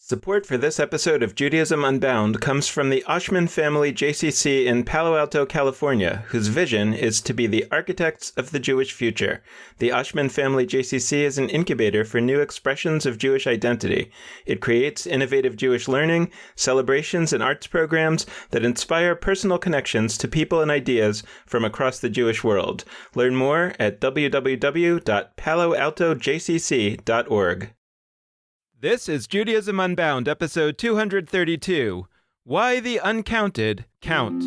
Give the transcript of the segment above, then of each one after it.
Support for this episode of Judaism Unbound comes from the Oshman Family JCC in Palo Alto, California, whose vision is to be the architects of the Jewish future. The Oshman Family JCC is an incubator for new expressions of Jewish identity. It creates innovative Jewish learning, celebrations, and arts programs that inspire personal connections to people and ideas from across the Jewish world. Learn more at www.paloaltojcc.org. This is Judaism Unbound, episode 232, Why the Uncounted Count.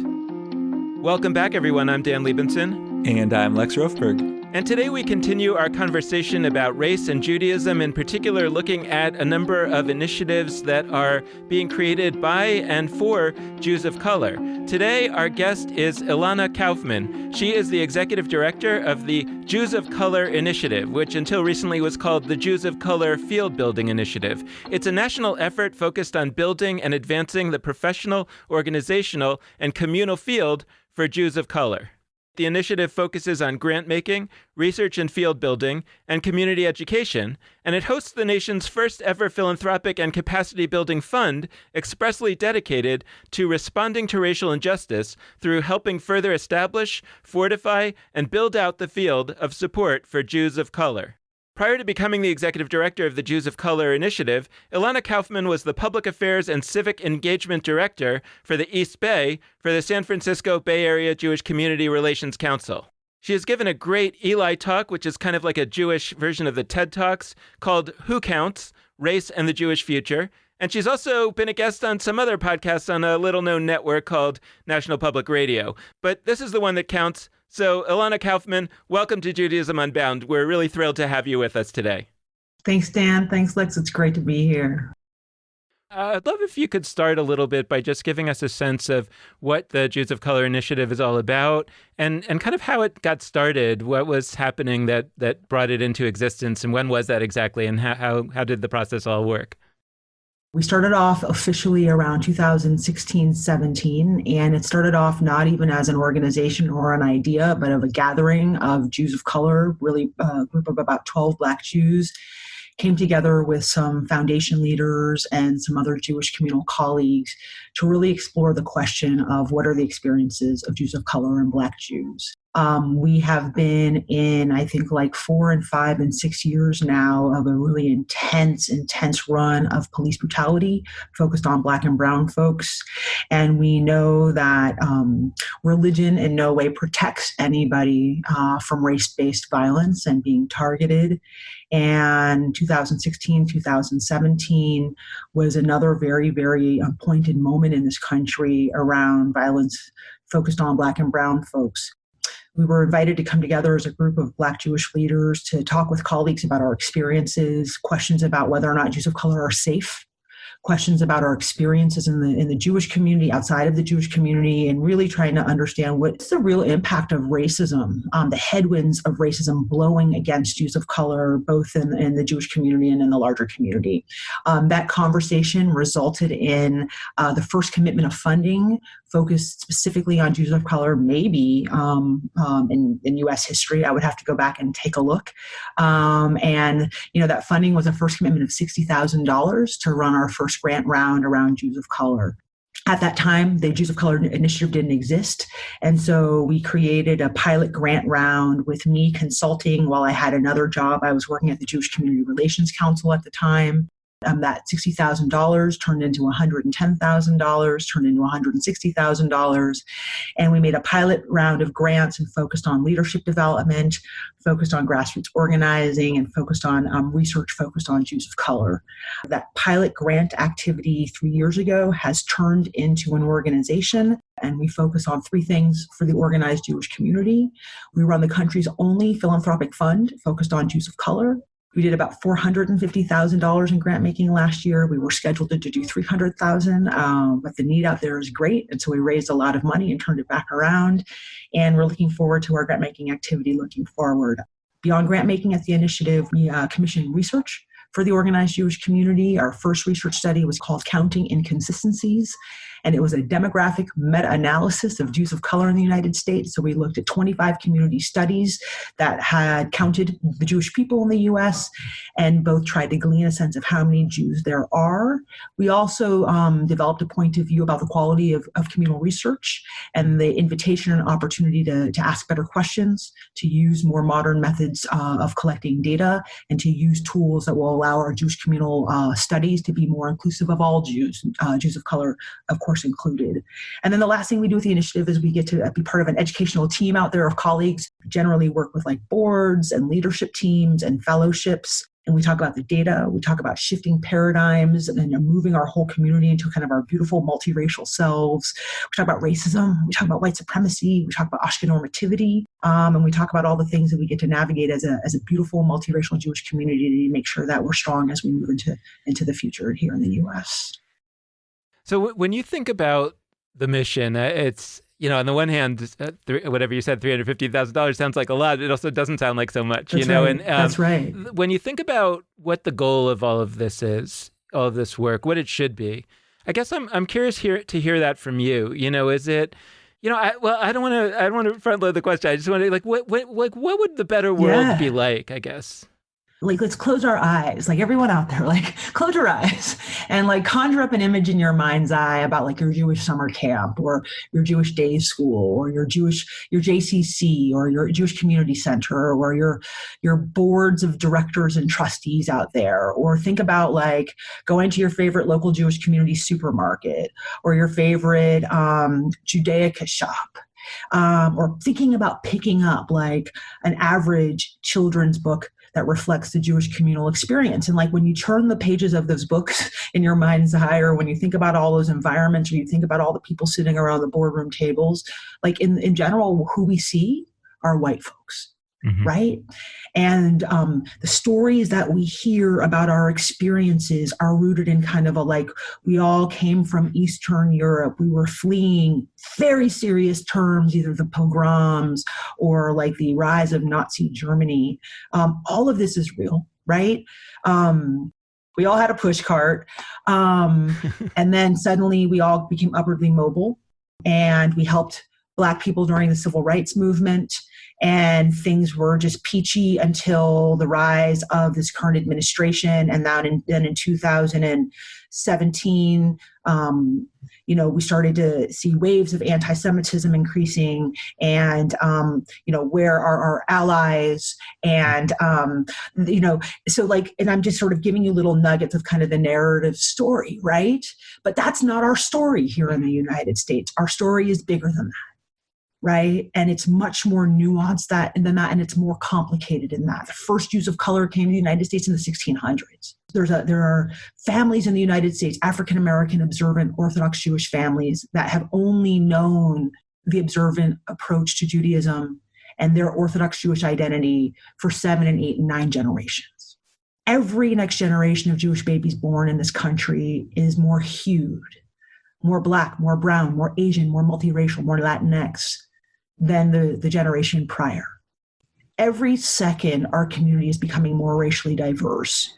Welcome back, everyone. I'm Dan Liebenson. And I'm Lex Rofberg. And today we continue our conversation about race and Judaism, in particular looking at a number of initiatives that are being created by and for Jews of color. Today, our guest is Ilana Kaufman. She is the executive director of the Jews of Color Initiative, which until recently was called the Jews of Color Field Building Initiative. It's a national effort focused on building and advancing the professional, organizational, and communal field for Jews of color. The initiative focuses on grant-making, research and field building, and community education, and it hosts the nation's first ever philanthropic and capacity-building fund expressly dedicated to responding to racial injustice through helping further establish, fortify, and build out the field of support for Jews of color. Prior to becoming the executive director of the Jews of Color Initiative, Ilana Kaufman was the Public Affairs and Civic Engagement Director for the East Bay for the San Francisco Bay Area Jewish Community Relations Council. She has given a great Eli talk, which is kind of like a Jewish version of the TED Talks, called Who Counts? Race and the Jewish Future. And she's also been a guest on some other podcasts on a little-known network called National Public Radio. But this is the one that counts. So, Ilana Kaufman, welcome to Judaism Unbound. We're really thrilled to have you with us today. Thanks, Dan. Thanks, Lex. It's great to be here. I'd love if you could start a little bit by just giving us a sense of what the Jews of Color Initiative is all about and kind of how it got started, what was happening that brought it into existence, and when was that exactly, and how did the process all work? We started off officially around 2016-17, and it started off not even as an organization or an idea, but of a gathering of Jews of color, really a group of about 12 Black Jews, came together with some foundation leaders and some other Jewish communal colleagues to really explore the question of what are the experiences of Jews of color and Black Jews. We have been in, I think, like 4 and 5 and 6 years now of a really intense run of police brutality focused on Black and brown folks. And we know that religion in no way protects anybody from race-based violence and being targeted. And 2016, 2017 was another very, very pointed moment in this country around violence focused on Black and brown folks. We were invited to come together as a group of Black Jewish leaders to talk with colleagues about our experiences, questions about whether or not Jews of color are safe, questions about our experiences in the Jewish community, outside of the Jewish community, and really trying to understand what's the real impact of racism, the headwinds of racism blowing against Jews of color, both in the Jewish community and in the larger community. That conversation resulted in the first commitment of funding focused specifically on Jews of color, maybe in U.S. history. I would have to go back and take a look. And that funding was a first commitment of $60,000 to run our first grant round around Jews of color. At that time, the Jews of Color Initiative didn't exist. And so we created a pilot grant round with me consulting while I had another job. I was working at the Jewish Community Relations Council at the time. That $60,000 turned into $110,000, turned into $160,000. And we made a pilot round of grants and focused on leadership development, focused on grassroots organizing, and focused on research focused on Jews of color. That pilot grant activity 3 years ago has turned into an organization, and we focus on 3 things for the organized Jewish community. We run the country's only philanthropic fund focused on Jews of color. We did about $450,000 in grant making last year. We were scheduled to do $300,000, but the need out there is great. And so we raised a lot of money and turned it back around. And we're looking forward to our grant making activity looking forward. Beyond grant making at the initiative, we commissioned research for the organized Jewish community. Our first research study was called Counting Inconsistencies. And it was a demographic meta-analysis of Jews of color in the United States. So we looked at 25 community studies that had counted the Jewish people in the U.S. and both tried to glean a sense of how many Jews there are. We also developed a point of view about the quality of communal research and the invitation and opportunity to ask better questions, to use more modern methods of collecting data, and to use tools that will allow our Jewish communal studies to be more inclusive of all Jews, Jews of color, of course, included. And then the last thing we do with the initiative is we get to be part of an educational team out there of colleagues, generally work with like boards and leadership teams and fellowships. And we talk about the data, we talk about shifting paradigms and moving our whole community into kind of our beautiful multiracial selves. We talk about racism, we talk about white supremacy, we talk about Ashkenormativity, and we talk about all the things that we get to navigate as a beautiful multiracial Jewish community to make sure that we're strong as we move into the future here in the U.S. So when you think about the mission, it's, on the one hand, whatever you said, $350,000 sounds like a lot. It also doesn't sound like so much, That's know. Right. And That's right. When you think about what the goal of all of this is, all of this work, what it should be, I guess I'm curious to hear that from you. Is it, I don't want to front load the question. I just want to what would the better world be like? I guess. Let's close our eyes, everyone out there, close your eyes and conjure up an image in your mind's eye about your Jewish summer camp or your Jewish day school or your JCC or your Jewish community center or your boards of directors and trustees out there. Or think about going to your favorite local Jewish community supermarket or your favorite Judaica shop. Or thinking about picking up an average children's book that reflects the Jewish communal experience. And when you turn the pages of those books in your mind's eye, or when you think about all those environments, or you think about all the people sitting around the boardroom tables, in general, who we see are white folks. Mm-hmm. Right? And the stories that we hear about our experiences are rooted in kind of we all came from Eastern Europe. We were fleeing very serious terms, either the pogroms or the rise of Nazi Germany. All of this is real, right? We all had a push cart. And then suddenly we all became upwardly mobile and we helped Black people during the civil rights movement. And things were just peachy until the rise of this current administration. And then in 2017, we started to see waves of anti-Semitism increasing and, where are our allies? And, and I'm just sort of giving you little nuggets of kind of the narrative story, right? But that's not our story here in the United States. Our story is bigger than that. Right? And it's much more nuanced than that, and it's more complicated than that. The first Jews of color came to the United States in the 1600s. There are families in the United States, African-American observant Orthodox Jewish families, that have only known the observant approach to Judaism and their Orthodox Jewish identity for 7 and 8 and 9 generations. Every next generation of Jewish babies born in this country is more hued, more Black, more brown, more Asian, more multiracial, more Latinx than the generation prior. Every second, our community is becoming more racially diverse.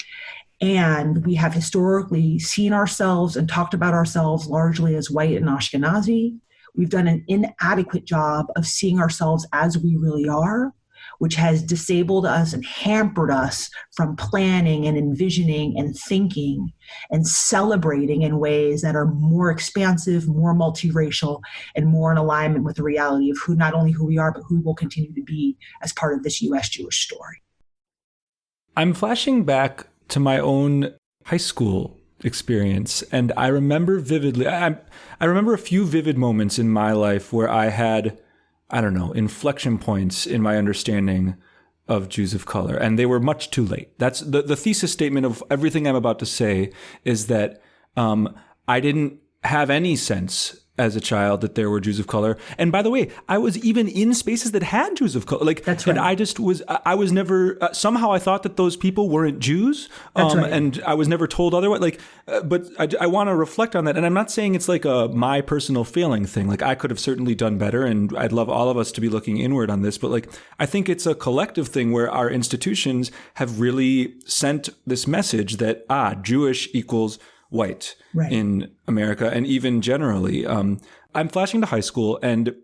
And we have historically seen ourselves and talked about ourselves largely as white and Ashkenazi. We've done an inadequate job of seeing ourselves as we really are, which has disabled us and hampered us from planning and envisioning and thinking and celebrating in ways that are more expansive, more multiracial, and more in alignment with the reality of not only who we are, but who we will continue to be as part of this U.S. Jewish story. I'm flashing back to my own high school experience, and I remember vividly, I remember a few vivid moments in my life where I had inflection points in my understanding of Jews of color, and they were much too late. That's the thesis statement of everything I'm about to say is that I didn't have any sense as a child that there were Jews of color. And by the way, I was even in spaces that had Jews of color. That's right. And I was never, somehow I thought that those people weren't Jews. That's right. And I was never told otherwise. But I want to reflect on that. And I'm not saying it's a my personal failing thing. I could have certainly done better, and I'd love all of us to be looking inward on this. But I think it's a collective thing where our institutions have really sent this message that, Jewish equals white Right. in America and even generally. I'm flashing to high school, and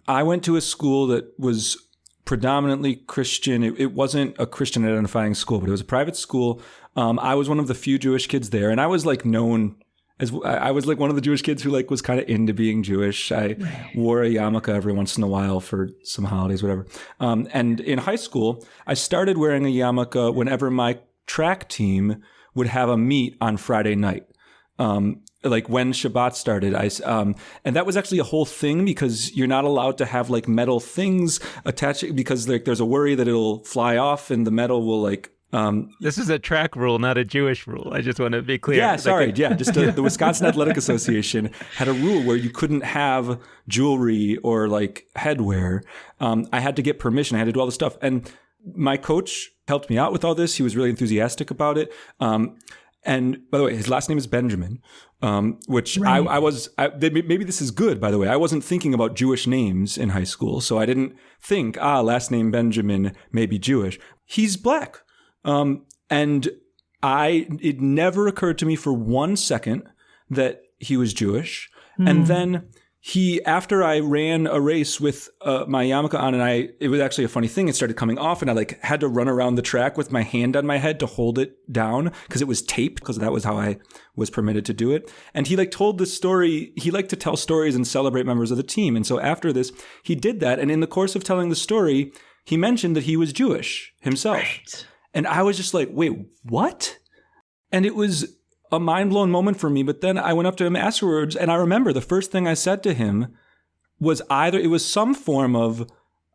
I went to a school that was predominantly Christian. It wasn't a Christian identifying school, but it was a private school. I was one of the few Jewish kids there, and I was like known as, I was like one of the Jewish kids who like was kind of into being Jewish. I wore a yarmulke every once in a while for some holidays, whatever. And in high school, I started wearing a yarmulke whenever my track team would have a meet on Friday night. Like when Shabbat started, and that was actually a whole thing because you're not allowed to have like metal things attached because like there's a worry that it'll fly off and the metal will like. This is a track rule, not a Jewish rule. I just want to be clear. Yeah, sorry. Just the Wisconsin Athletic Association had a rule where you couldn't have jewelry or like headwear. I had to get permission. I had to do all this stuff. And my coach helped me out with all this. He was really enthusiastic about it. And by the way, his last name is Benjamin, which right. Maybe this is good, by the way. I wasn't thinking about Jewish names in high school. So I didn't think, last name Benjamin may be Jewish. He's black. And it never occurred to me for 1 second that he was Jewish. And then after I ran a race with my yarmulke on, and it was actually a funny thing. It started coming off, and I like had to run around the track with my hand on my head to hold it down because it was taped, because that was how I was permitted to do it. And he like told this story. He liked to tell stories and celebrate members of the team. And so after this, he did that. And in the course of telling the story, he mentioned that he was Jewish himself. Right. And I was just like, wait, what? And it was a mind-blown moment for me. But then I went up to him afterwards, and I remember the first thing I said to him was some form of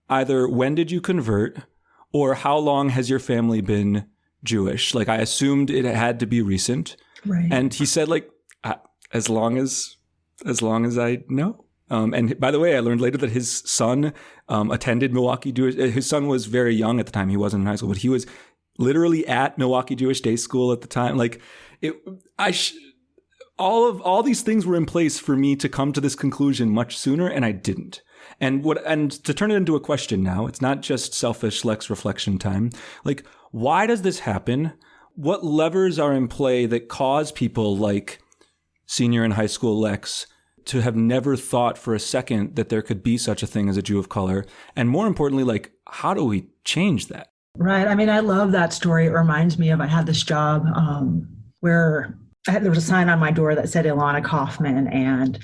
either when did you convert or how long has your family been Jewish? Like I assumed it had to be recent. Right. And he said like, as long as I know. And by the way, I learned later that his son attended Milwaukee Jewish. His son was very young at the time. He wasn't in high school, but he was literally at Milwaukee Jewish Day School at the time. Like all these things were in place for me to come to this conclusion much sooner, and I didn't. And to turn it into a question now, it's not just selfish Lex reflection time. Like, why does this happen? What levers are in play that cause people like senior and high school Lex to have never thought for a second that there could be such a thing as a Jew of color? And more importantly, like, how do we change that? Right. I mean, I love that story. It reminds me of, I had this job where there was a sign on my door that said Ilana Kaufman, and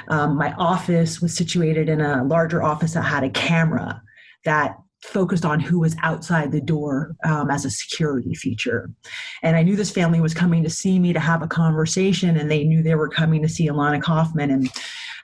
my office was situated in a larger office that had a camera that focused on who was outside the door as a security feature. And I knew this family was coming to see me to have a conversation, and they knew they were coming to see Ilana Kaufman. And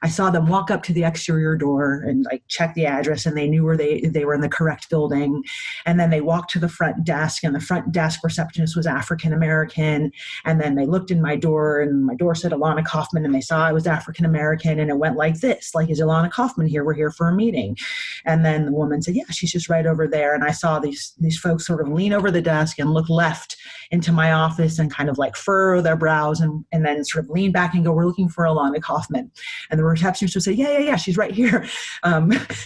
I saw them walk up to the exterior door and like check the address, and they knew where they were in the correct building. And then they walked to the front desk, and the front desk receptionist was African American. And then they looked in my door, and my door said Ilana Kaufman, and they saw I was African American. And it went like this, like, is Ilana Kaufman here? We're here for a meeting. And then the woman said, yeah, she's just right over there. And I saw these folks sort of lean over the desk and look left into my office and kind of like furrow their brows and then sort of lean back and go, we're looking for Ilana Kaufman. And the receptionist would say, yeah, she's right here.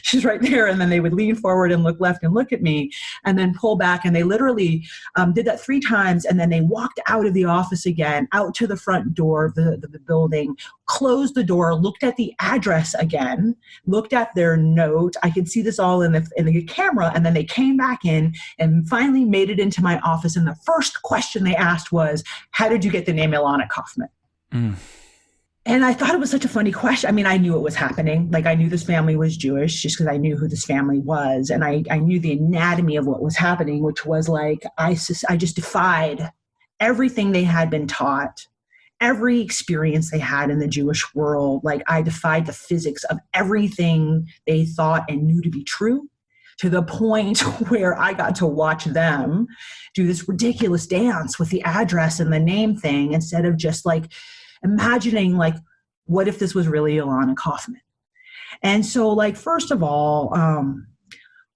She's right there. And then they would lean forward and look left and look at me and then pull back. And they literally did that 3 times. And then they walked out of the office again, out to the front door of the building, closed the door, looked at the address again, looked at their note. I could see this all in the camera. And then they came back in and finally made it into my office. And the first question they asked was, how did you get the name Ilana Kaufman? Mm. And I thought it was such a funny question. I mean, I knew it was happening. Like, I knew this family was Jewish just because I knew who this family was. And I knew the anatomy of what was happening, which was like, I just defied everything they had been taught, every experience they had in the Jewish world. Like, I defied the physics of everything they thought and knew to be true, to the point where I got to watch them do this ridiculous dance with the address and the name thing instead of just like imagining, like, what if this was really Ilana Kaufman? And so, like, first of all,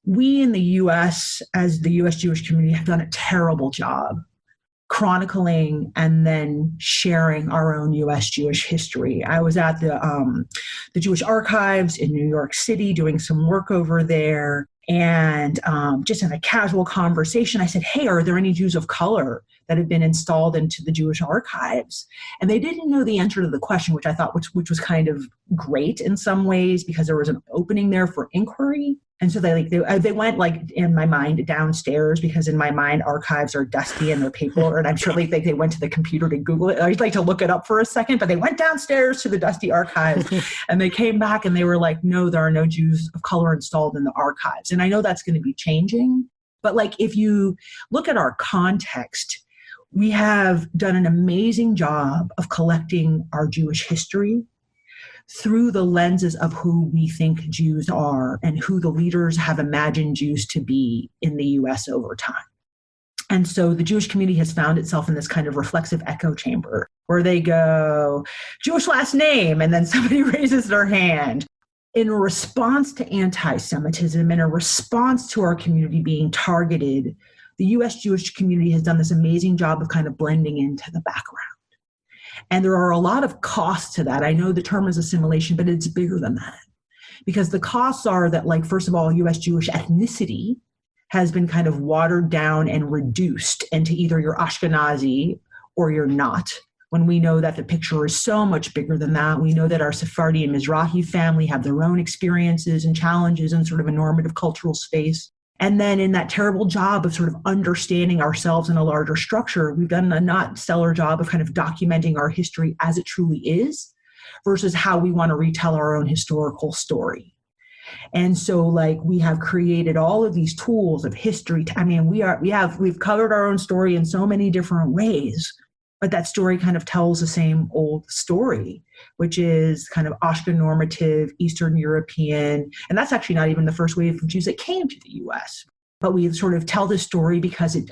we in the U.S., as the U.S. Jewish community, have done a terrible job chronicling and then sharing our own U.S. Jewish history. I was at the Jewish Archives in New York City doing some work over there, And just in a casual conversation, I said, hey, are there any Jews of color that have been installed into the Jewish archives? And they didn't know the answer to the question, which I thought which was kind of great in some ways, because there was an opening there for inquiry. And so they went, like, in my mind, downstairs, because in my mind archives are dusty and they're paper, and I'm sure they went to the computer to Google it. I'd like to look it up for a second, but they went downstairs to the dusty archives and they came back and they were like, no, there are no Jews of color installed in the archives. And I know that's going to be changing, but like, if you look at our context, we have done an amazing job of collecting our Jewish history through the lenses of who we think Jews are and who the leaders have imagined Jews to be in the US over time. And so the Jewish community has found itself in this kind of reflexive echo chamber where they go, Jewish last name, and then somebody raises their hand. In response to anti-Semitism, in a response to our community being targeted, the US Jewish community has done this amazing job of kind of blending into the background. And there are a lot of costs to that. I know the term is assimilation, but it's bigger than that. Because the costs are that, like, first of all, US Jewish ethnicity has been kind of watered down and reduced into either you're Ashkenazi or you're not, when we know that the picture is so much bigger than that. We know that our Sephardi and Mizrahi family have their own experiences and challenges in sort of a normative cultural space. And then in that terrible job of sort of understanding ourselves in a larger structure, we've done a not stellar job of kind of documenting our history as it truly is versus how we want to retell our own historical story. And so, like, we have created all of these tools of history. I mean, we've covered our own story in so many different ways, but that story kind of tells the same old story, which is kind of Ashken normative, Eastern European. And that's actually not even the first wave of Jews that came to the US. But we sort of tell this story because it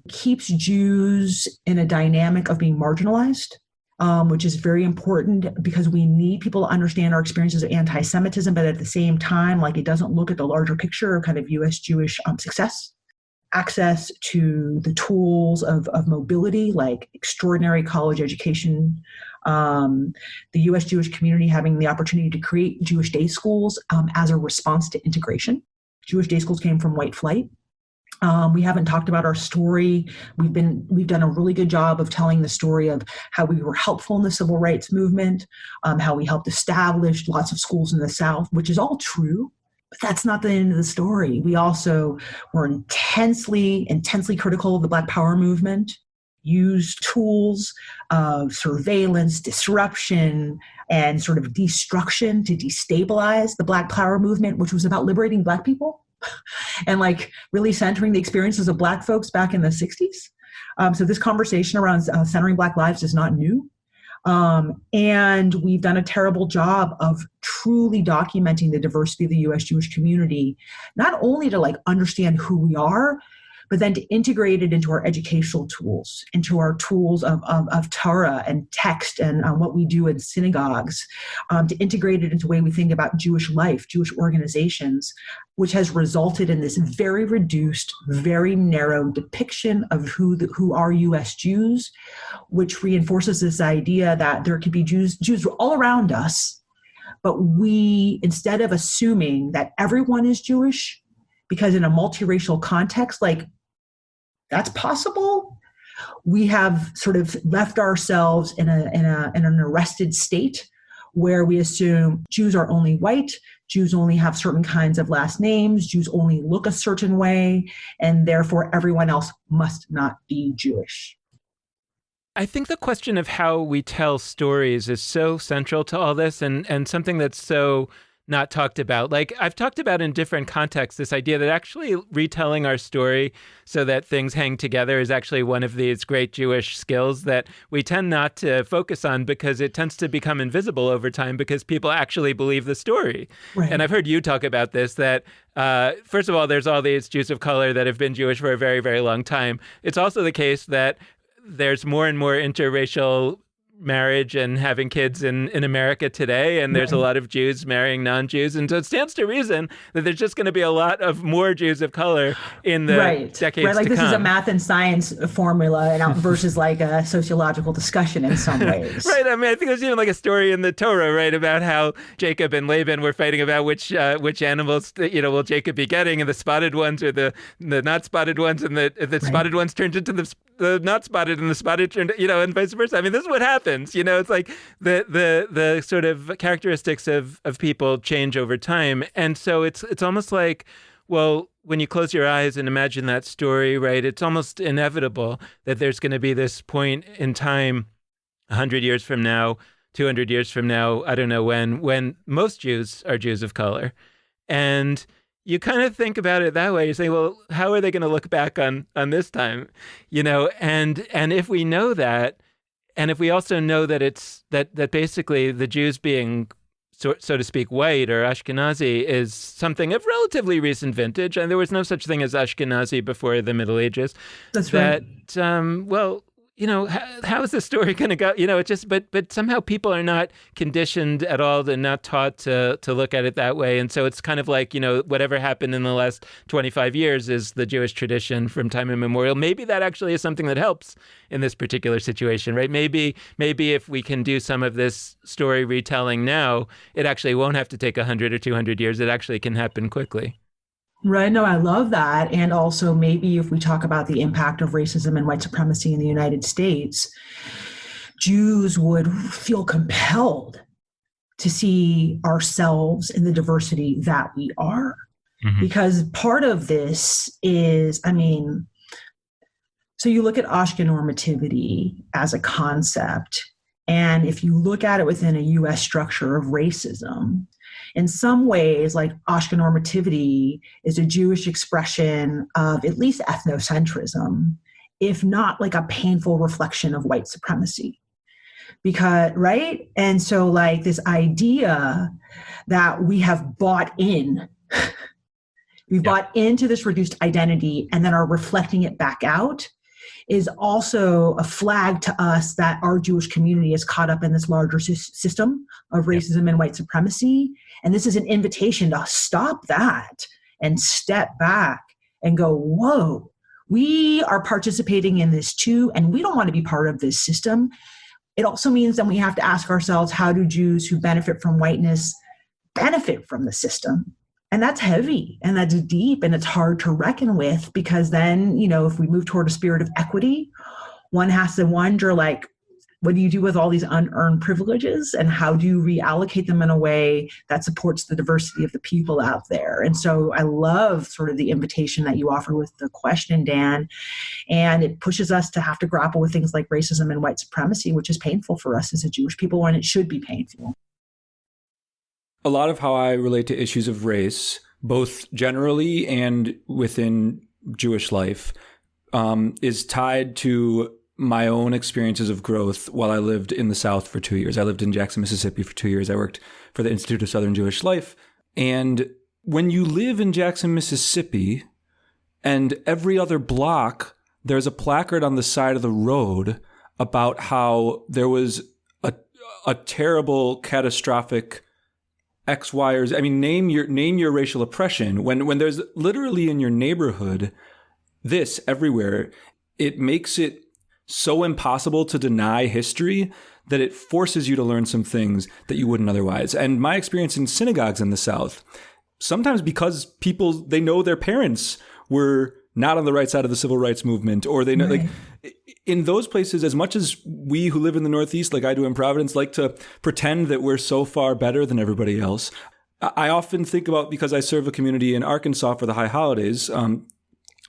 keeps Jews in a dynamic of being marginalized, which is very important because we need people to understand our experiences of anti-Semitism, but at the same time, like, it doesn't look at the larger picture of kind of US Jewish success. Access to the tools of mobility, like extraordinary college education, the U.S. Jewish community having the opportunity to create Jewish day schools as a response to integration. Jewish day schools came from white flight. We haven't talked about our story. We've done a really good job of telling the story of how we were helpful in the civil rights movement, how we helped establish lots of schools in the South, which is all true. But that's not the end of the story. We also were intensely critical of the Black Power movement, used tools of surveillance, disruption, and sort of destruction to destabilize the Black Power movement, which was about liberating Black people and, like, really centering the experiences of Black folks back in the 60s. So this conversation around centering Black lives is not new. And we've done a terrible job of truly documenting the diversity of the U.S. Jewish community, not only to, like, understand who we are, but then to integrate it into our educational tools, into our tools of Torah and text and what we do in synagogues, to integrate it into the way we think about Jewish life, Jewish organizations, which has resulted in this very reduced, very narrow depiction of who are U.S. Jews, which reinforces this idea that there could be Jews all around us, but we, instead of assuming that everyone is Jewish, because in a multiracial context, like, that's possible, we have sort of left ourselves in an arrested state where we assume Jews are only white, Jews only have certain kinds of last names, Jews only look a certain way, and therefore everyone else must not be Jewish. I think the question of how we tell stories is so central to all this, and something that's so not talked about. Like, I've talked about in different contexts, this idea that actually retelling our story so that things hang together is actually one of these great Jewish skills that we tend not to focus on because it tends to become invisible over time because people actually believe the story. Right. And I've heard you talk about this, that first of all, there's all these Jews of color that have been Jewish for a very, very long time. It's also the case that there's more and more interracial marriage and having kids in America today, and there's a lot of Jews marrying non-Jews, and so it stands to reason that there's just going to be a lot of more Jews of color in the decades to come. Like this is a math and science formula and versus like a sociological discussion in some ways. Right. I mean, I think there's even like a story in the Torah, right, about how Jacob and Laban were fighting about which animals, will Jacob be getting, and the spotted ones or the not spotted ones, and the spotted ones turned into the not spotted, and the spotted turned, and vice versa. I mean, this is what happens. It's like the sort of characteristics of people change over time, and so it's almost like, well, when you close your eyes and imagine that story, right, it's almost inevitable that there's going to be this point in time, 100 years from now, 200 years from now, I don't know when most Jews are Jews of color, and you kind of think about it that way. You say, well, how are they going to look back on this time? And if we know that, and if we also know that it's that basically the Jews being so to speak white or Ashkenazi is something of relatively recent vintage, and there was no such thing as Ashkenazi before the Middle Ages. That's right. Well, how is the story going to go? It just, but somehow people are not conditioned at all and not taught to look at it that way. And so it's kind of like, whatever happened in the last 25 years is the Jewish tradition from time immemorial. Maybe that actually is something that helps in this particular situation, right? Maybe if we can do some of this story retelling now, it actually won't have to take 100 or 200 years. It actually can happen quickly. Right. No, I love that. And also maybe if we talk about the impact of racism and white supremacy in the United States, Jews would feel compelled to see ourselves in the diversity that we are. Mm-hmm. Because part of this is, so you look at Ashkenormativity as a concept, and if you look at it within a U.S. structure of racism, in some ways, like Ashkenormativity is a Jewish expression of at least ethnocentrism, if not like a painful reflection of white supremacy. Because, right? And so like this idea that we have bought in, bought into this reduced identity and then are reflecting it back out is also a flag to us that our Jewish community is caught up in this larger system of racism and white supremacy. And this is an invitation to stop that and step back and go, whoa, we are participating in this too, and we don't want to be part of this system. It also means that we have to ask ourselves, how do Jews who benefit from whiteness benefit from the system? And that's heavy and that's deep and it's hard to reckon with, because then, if we move toward a spirit of equity, one has to wonder, like, what do you do with all these unearned privileges and how do you reallocate them in a way that supports the diversity of the people out there? And so I love sort of the invitation that you offer with the question, Dan, and it pushes us to have to grapple with things like racism and white supremacy, which is painful for us as a Jewish people, and it should be painful. A lot of how I relate to issues of race, both generally and within Jewish life, is tied to my own experiences of growth while I lived in the South for 2 years. I lived in Jackson, Mississippi for 2 years. I worked for the Institute of Southern Jewish Life. And when you live in Jackson, Mississippi, and every other block, there's a placard on the side of the road about how there was a terrible, catastrophic X, Y, or Z. Name your racial oppression. When there's literally in your neighborhood this everywhere, it makes it so impossible to deny history that it forces you to learn some things that you wouldn't otherwise. And my experience in synagogues in the South, sometimes because people, they know their parents were not on the right side of the civil rights movement, or they know, right. Like in those places, as much as we who live in the Northeast, like I do in Providence, like to pretend that we're so far better than everybody else. I often think about, because I serve a community in Arkansas for the high holidays,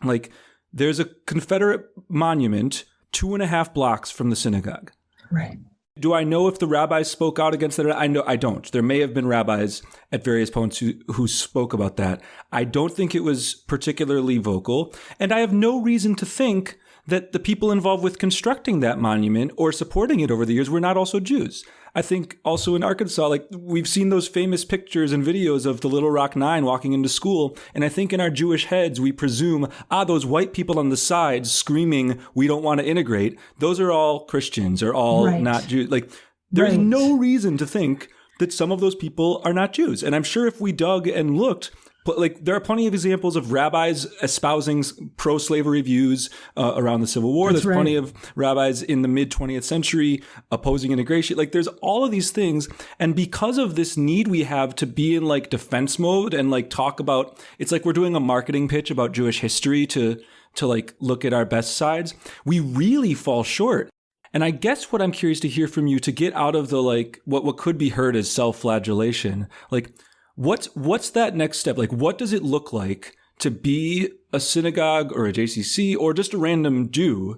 like there's a Confederate monument 2.5 blocks from the synagogue. Right. Do I know if the rabbis spoke out against that? I don't. There may have been rabbis at various points who spoke about that. I don't think it was particularly vocal. And I have no reason to think that the people involved with constructing that monument or supporting it over the years were not also Jews. I think also in Arkansas, like we've seen those famous pictures and videos of the Little Rock Nine walking into school. And I think in our Jewish heads, we presume, those white people on the sides screaming, we don't want to integrate. Those are all Christians or all not Jews. Like there's no reason to think that some of those people are not Jews. And I'm sure if we dug and looked, but like there are plenty of examples of rabbis espousing pro-slavery views around the Civil War. There's plenty of rabbis in the mid 20th century opposing integration. Like there's all of these things. And because of this need we have to be in like defense mode and like talk about, it's like we're doing a marketing pitch about Jewish history to like look at our best sides. We really fall short. And I guess what I'm curious to hear from you to get out of the like what could be heard as self-flagellation, like what's that next step? Like, what does it look like to be a synagogue or a JCC or just a random Jew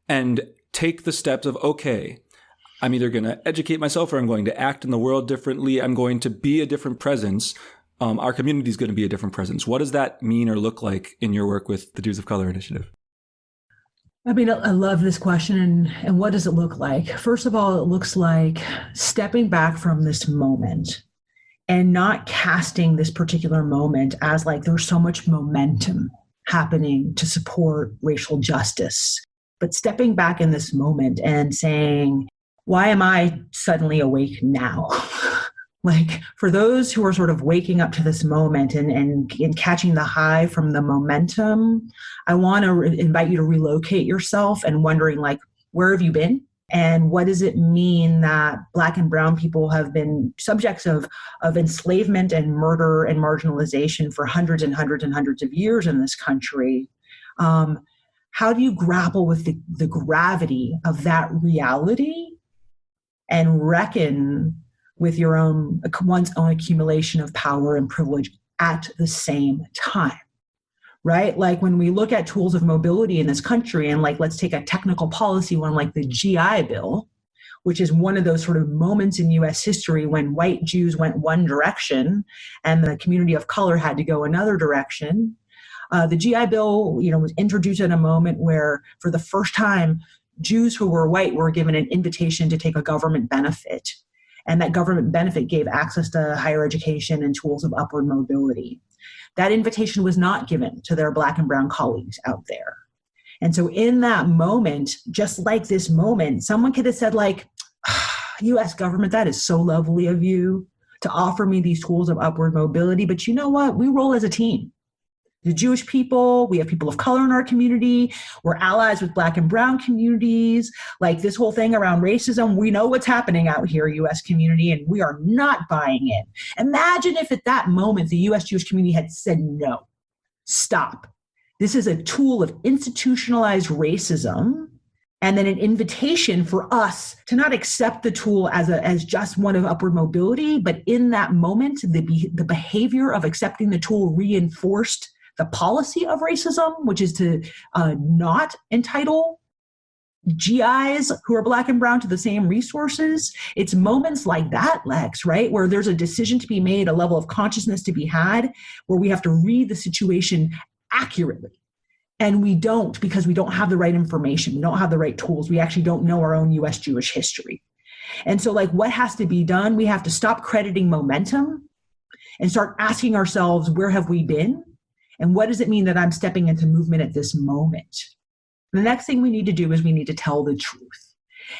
and take the steps of, okay, I'm either going to educate myself or I'm going to act in the world differently. I'm going to be a different presence. Our community is going to be a different presence. What does that mean or look like in your work with the Jews of Color Initiative? I mean, I love this question. And what does it look like? First of all, it looks like stepping back from this moment and not casting this particular moment as like there's so much momentum happening to support racial justice, but stepping back in this moment and saying, why am I suddenly awake now? Like for those who are sort of waking up to this moment and catching the high from the momentum, I want to invite you to relocate yourself and wondering like, where have you been? And what does it mean that Black and Brown people have been subjects of enslavement and murder and marginalization for hundreds and hundreds and hundreds of years in this country? How do you grapple with the gravity of that reality and reckon with one's own accumulation of power and privilege at the same time? Right? Like when we look at tools of mobility in this country and like, let's take a technical policy one like the GI Bill, which is one of those sort of moments in US history when white Jews went one direction and the community of color had to go another direction. The GI Bill, was introduced at a moment where for the first time, Jews who were white were given an invitation to take a government benefit. And that government benefit gave access to higher education and tools of upward mobility. That invitation was not given to their Black and Brown colleagues out there. And so in that moment, just like this moment, someone could have said like, US government, that is so lovely of you to offer me these tools of upward mobility. But you know what? We roll as a team. The Jewish people, we have people of color in our community, we're allies with Black and Brown communities, like this whole thing around racism, we know what's happening out here, US community, and we are not buying it. Imagine if at that moment the US Jewish community had said, no, stop. This is a tool of institutionalized racism, and then an invitation for us to not accept the tool as just one of upward mobility, but in that moment, the behavior of accepting the tool reinforced the policy of racism, which is to not entitle GIs who are Black and Brown to the same resources. It's moments like that, Lex, right? Where there's a decision to be made, a level of consciousness to be had, where we have to read the situation accurately. And we don't, because we don't have the right information. We don't have the right tools. We actually don't know our own US Jewish history. And so like what has to be done? We have to stop crediting momentum and start asking ourselves, where have we been? And what does it mean that I'm stepping into movement at this moment? The next thing we need to do is we need to tell the truth.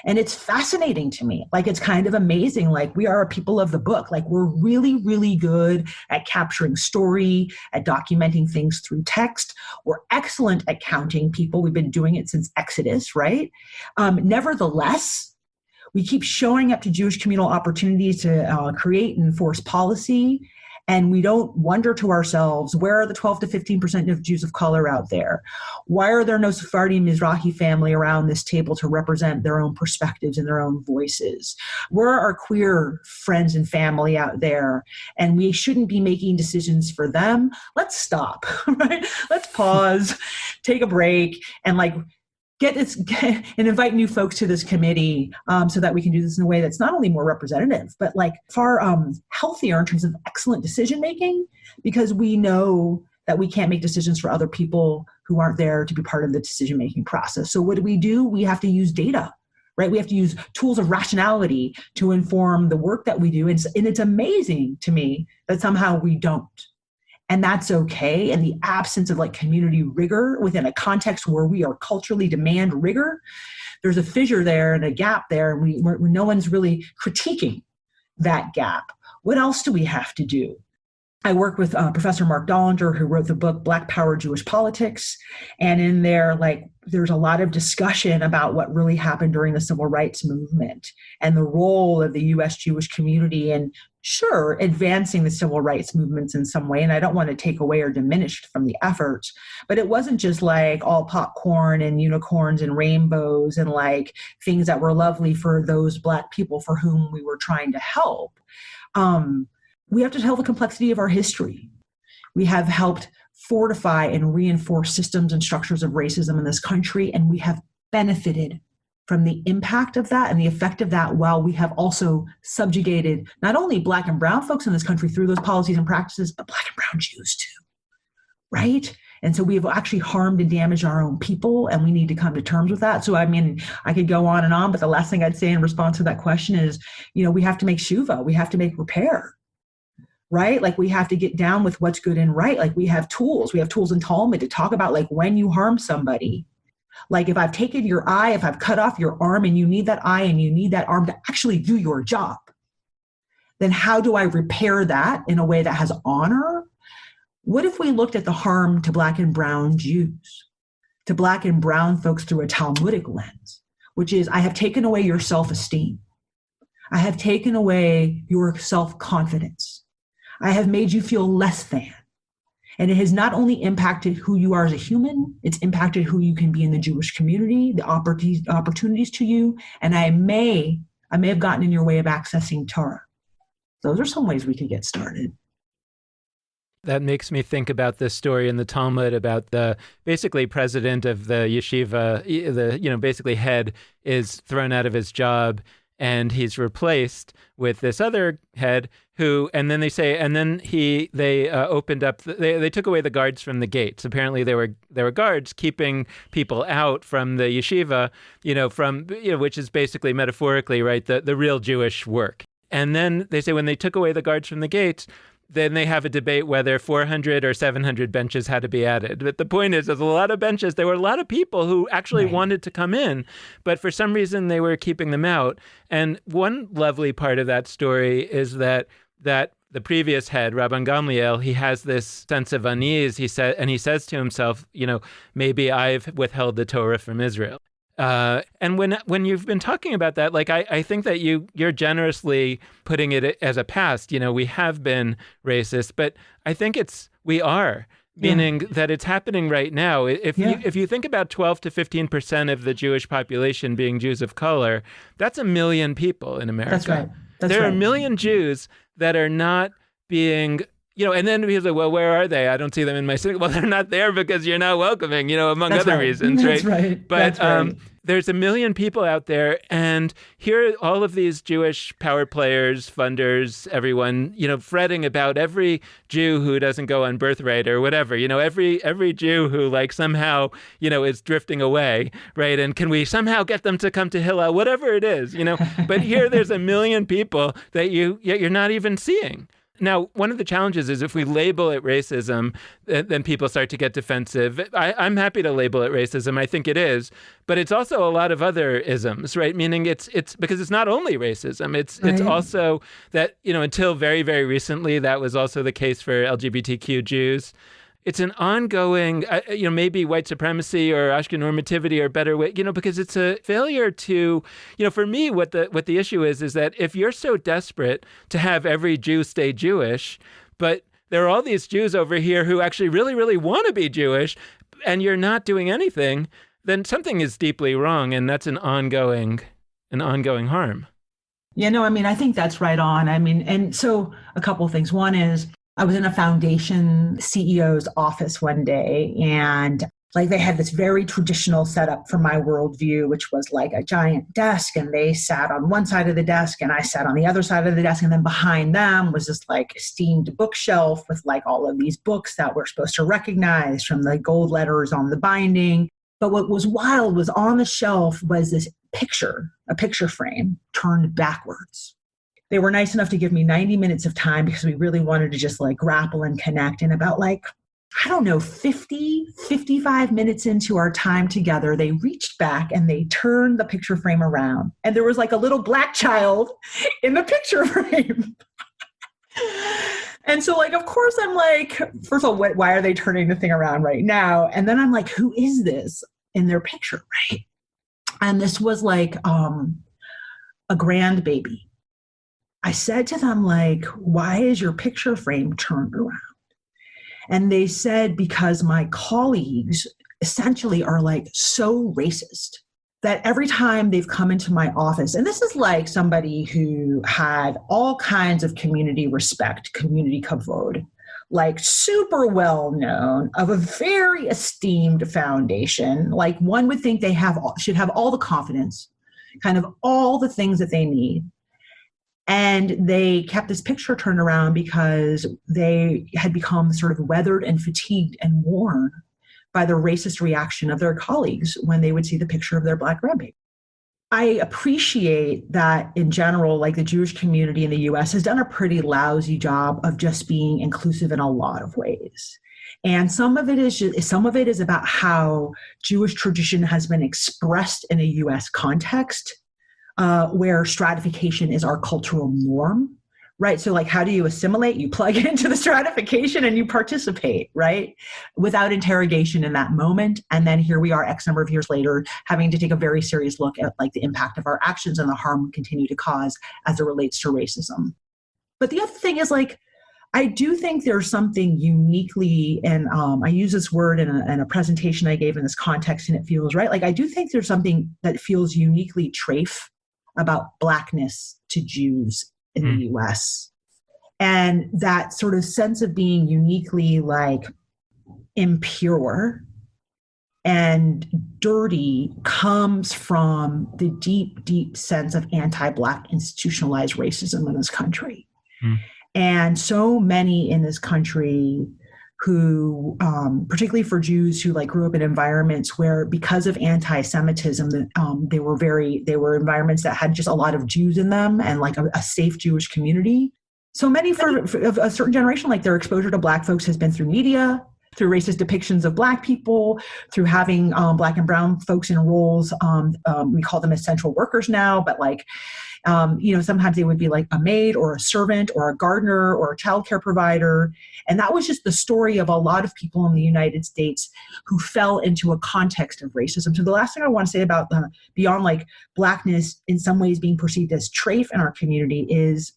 And it's fascinating to me. Like, it's kind of amazing. Like, we are a people of the book. Like, we're really, really good at capturing story, at documenting things through text. We're excellent at counting people. We've been doing it since Exodus, right? Nevertheless, we keep showing up to Jewish communal opportunities to create and enforce policy. And we don't wonder to ourselves, where are the 12 to 15% of Jews of color out there? Why are there no Sephardi and Mizrahi family around this table to represent their own perspectives and their own voices? Where are our queer friends and family out there? And we shouldn't be making decisions for them. Let's stop, right? Let's pause, take a break, and and invite new folks to this committee so that we can do this in a way that's not only more representative, but like far healthier in terms of excellent decision making, because we know that we can't make decisions for other people who aren't there to be part of the decision making process. So what do? We have to use data, right? We have to use tools of rationality to inform the work that we do. And it's amazing to me that somehow we don't. And that's okay. And the absence of like community rigor within a context where we are culturally demand rigor, there's a fissure there and a gap there, and no one's really critiquing that gap. What else do we have to do? I work with Professor Mark Dollinger, who wrote the book Black Power, Jewish Politics. And in there, like, there's a lot of discussion about what really happened during the civil rights movement and the role of the U.S. Jewish community in, sure, advancing the civil rights movements in some way. And I don't want to take away or diminish from the efforts, but it wasn't just like all popcorn and unicorns and rainbows and like things that were lovely for those Black people for whom we were trying to help. We have to tell the complexity of our history. We have helped fortify and reinforce systems and structures of racism in this country, and we have benefited from the impact of that and the effect of that, while we have also subjugated not only Black and brown folks in this country through those policies and practices, but Black and brown Jews too, right? And so we have actually harmed and damaged our own people, and we need to come to terms with that. So, I mean, I could go on and on, but the last thing I'd say in response to that question is, we have to make tshuva, we have to make repair. Right? Like, we have to get down with what's good and right. Like, we have tools in Talmud to talk about like when you harm somebody. Like, if I've taken your eye, if I've cut off your arm and you need that eye and you need that arm to actually do your job, then how do I repair that in a way that has honor? What if we looked at the harm to Black and brown Jews, to Black and brown folks through a Talmudic lens, which is, I have taken away your self-esteem. I have taken away your self-confidence. I have made you feel less than. And it has not only impacted who you are as a human, it's impacted who you can be in the Jewish community, the opportunities to you. And I may have gotten in your way of accessing Torah. Those are some ways we could get started. That makes me think about this story in the Talmud about the basically president of the yeshiva, basically head is thrown out of his job, and he's replaced with this other head who, and then they say, and then they opened up, they took away the guards from the gates. Apparently there were guards keeping people out from the yeshiva, which is basically metaphorically, right, the real Jewish work. And then they say when they took away the guards from the gates, then they have a debate whether 400 or 700 benches had to be added. But the point is, there's a lot of benches. There were a lot of people who actually wanted to come in, but for some reason they were keeping them out. And one lovely part of that story is that the previous head, Rabban Gamliel, he has this sense of unease. He says to himself, maybe I've withheld the Torah from Israel. And when you've been talking about that, like I think that you're generously putting it as a past. We have been racist, but I think we are, meaning that it's happening right now. If you think about 12 to 15% of the Jewish population being Jews of color, that's 1 million people in America. That's right. There are 1 million Jews that are not being. And then people say, well, where are they? I don't see them in my city. Well, they're not there because you're not welcoming, among other reasons, right? That's right. But That's right. There's 1 million people out there, and here are all of these Jewish power players, funders, everyone, fretting about every Jew who doesn't go on birthright or whatever, every Jew who somehow, is drifting away, right? And can we somehow get them to come to Hillel, whatever it is, But here there's 1 million people that you're not even seeing. Now, one of the challenges is if we label it racism, then people start to get defensive. I'm happy to label it racism. I think it is. But it's also a lot of other isms, right? Meaning it's because it's not only racism. It's also that, until very, very recently, that was also the case for LGBTQ Jews. It's an ongoing, maybe white supremacy or Ashkenazi normativity or better way, because it's a failure to, for me, what the issue is that if you're so desperate to have every Jew stay Jewish, but there are all these Jews over here who actually really, really want to be Jewish, and you're not doing anything, then something is deeply wrong, and that's an ongoing harm. I think that's right on. And so a couple of things. One is, I was in a foundation CEO's office one day, and they had this very traditional setup for my worldview, which was like a giant desk, and they sat on one side of the desk and I sat on the other side of the desk. And then behind them was this esteemed bookshelf with all of these books that we're supposed to recognize from the gold letters on the binding. But what was wild was on the shelf was this a picture frame turned backwards. They were nice enough to give me 90 minutes of time because we really wanted to just like grapple and connect. And about like, I don't know, 55 minutes into our time together, they reached back and they turned the picture frame around. And there was like a little black child in the picture frame. And so like, of course, I'm like, first of all, why are they turning the thing around right now? And then I'm like, who is this in their picture, right? And this was like a grandbaby. I said to them, like, why is your picture frame turned around? And they said, because my colleagues essentially are like so racist that every time they've come into my office, and this is like somebody who had all kinds of community respect, community kavod, like super well known, of a very esteemed foundation. Like one would think they should have all the confidence, kind of all the things that they need. And they kept this picture turned around because they had become sort of weathered and fatigued and worn by the racist reaction of their colleagues when they would see the picture of their Black grandbaby. I appreciate that in general, like the Jewish community in the US has done a pretty lousy job of just being inclusive in a lot of ways. And some of it is about how Jewish tradition has been expressed in a US context, where stratification is our cultural norm, right? So like, how do you assimilate? You plug into the stratification and you participate, right? Without interrogation in that moment. And then here we are X number of years later, having to take a very serious look at like the impact of our actions and the harm we continue to cause as it relates to racism. But the other thing is like, I do think there's something uniquely, and I use this word in a presentation I gave in this context, and it feels right. Like, I do think there's something that feels uniquely trafe about Blackness to Jews in the US. And that sort of sense of being uniquely like impure and dirty comes from the deep, deep sense of anti-Black institutionalized racism in this country. And so many in this country who, particularly for Jews who like grew up in environments where, because of anti-Semitism, they were environments that had just a lot of Jews in them and like a safe Jewish community. So many for a certain generation, like their exposure to Black folks has been through media, through racist depictions of Black people, through having Black and brown folks in roles. We call them essential workers now, but like, sometimes they would be like a maid or a servant or a gardener or a childcare provider. And that was just the story of a lot of people in the United States who fell into a context of racism. So the last thing I want to say about beyond like Blackness in some ways being perceived as trafe in our community is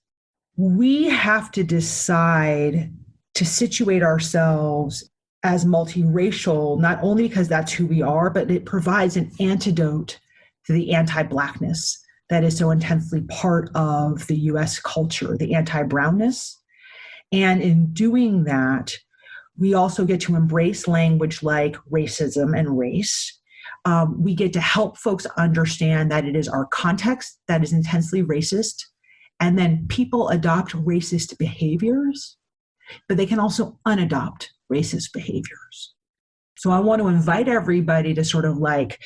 we have to decide to situate ourselves as multiracial, not only because that's who we are, but it provides an antidote to the anti-Blackness that is so intensely part of the US culture, the anti-brownness. And in doing that, we also get to embrace language like racism and race. We get to help folks understand that it is our context that is intensely racist. And then people adopt racist behaviors, but they can also unadopt racist behaviors. So I want to invite everybody to sort of like,